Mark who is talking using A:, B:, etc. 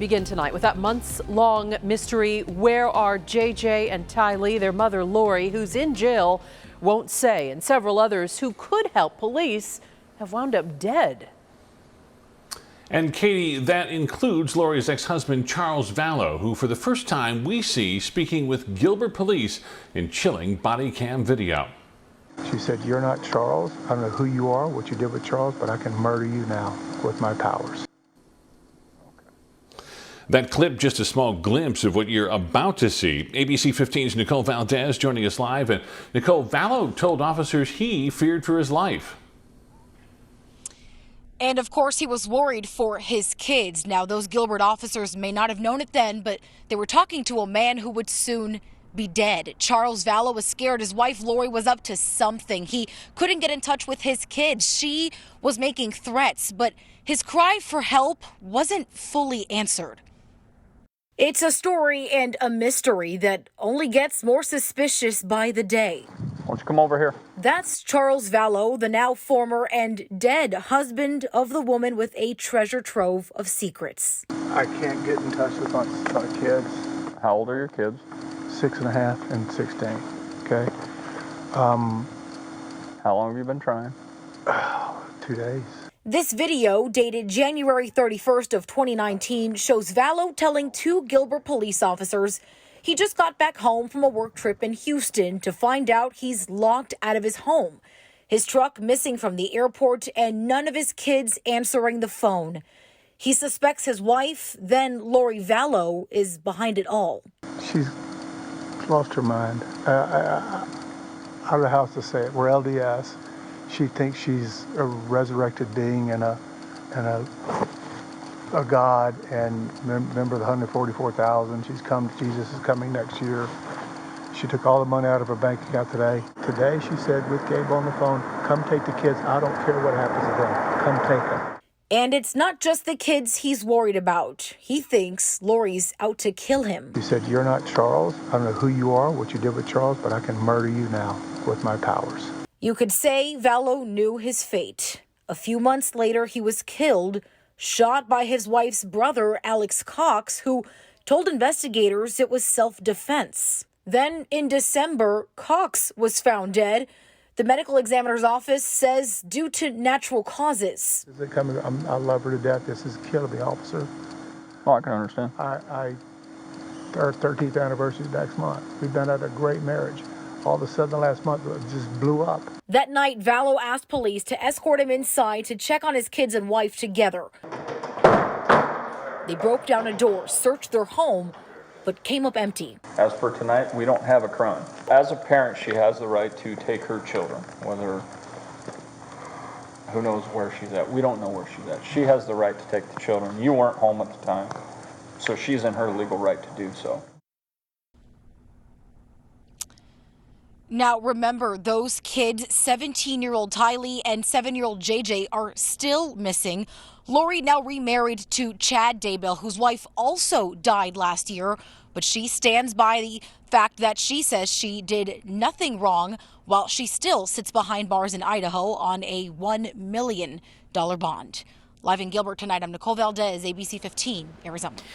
A: begin tonight with that months-long mystery. Where are JJ and Tylee? Their mother, Lori, who's in jail, won't say. And several others who could help police have wound up dead.
B: And Katie, that includes Lori's ex-husband, Charles Vallow, who for the first time we see speaking with Gilbert Police in chilling body cam video.
C: She said, "You're not Charles. I don't know who you are, what you did with Charles, but I can murder you now with my powers."
B: That clip, just a small glimpse of what you're about to see. ABC 15's Nicole Valdez joining us live. And Nicole, Vallow told officers he feared for his life.
D: And of course, he was worried for his kids. Now, those Gilbert officers may not have known it then, but they were talking to a man who would soon be dead. Charles Vallow was scared his wife Lori was up to something. He couldn't get in touch with his kids. She was making threats, but his cry for help wasn't fully answered. It's a story and a mystery that only gets more suspicious by the day.
E: Why don't you come over here?
D: That's Charles Vallow, the now former and dead husband of the woman with a treasure trove of secrets.
C: I can't get in touch with my kids.
E: How old are your kids?
C: 6.5 and 16. Okay.
E: How long have you been trying?
C: 2 days.
D: This video, dated January 31st of 2019, shows Vallow telling two Gilbert police officers he just got back home from a work trip in Houston to find out he's locked out of his home, his truck missing from the airport, and none of his kids answering the phone. He suspects his wife, then Lori Vallow, is behind it all.
C: She's lost her mind. I don't know how else to say it. We're LDS. She thinks she's a resurrected being and a God and member of the 144,000. She's come. Jesus is coming next year. She took all the money out of her bank account today. Today, she said with Gabe on the phone, "Come take the kids. I don't care what happens to them. Come take them."
D: And it's not just the kids he's worried about. He thinks Lori's out to kill him.
C: She said, "You're not Charles. I don't know who you are, what you did with Charles, but I can murder you now with my powers."
D: You could say Vallow knew his fate. A few months later, he was killed, shot by his wife's brother, Alex Cox, who told investigators it was self-defense. Then in December, Cox was found dead. The medical examiner's office says due to natural causes.
C: I love her to death. This is killing me, officer.
E: Oh, I can understand.
C: Our 13th anniversary is next month. We've been at a great marriage. All of a sudden, the last month, it just blew up.
D: That night, Vallow asked police to escort him inside to check on his kids and wife together. They broke down a door, searched their home, but came up empty.
E: As for tonight, we don't have a crime. As a parent, she has the right to take her children, whether, who knows where she's at. We don't know where she's at. She has the right to take the children. You weren't home at the time, so she's in her legal right to do so.
D: Now, remember, those kids, 17-year-old Tylee and 7-year-old JJ, are still missing. Lori now remarried to Chad Daybell, whose wife also died last year, but she stands by the fact that she says she did nothing wrong while she still sits behind bars in Idaho on a $1 million bond. Live in Gilbert tonight, I'm Nicole Valdez, ABC 15, Arizona.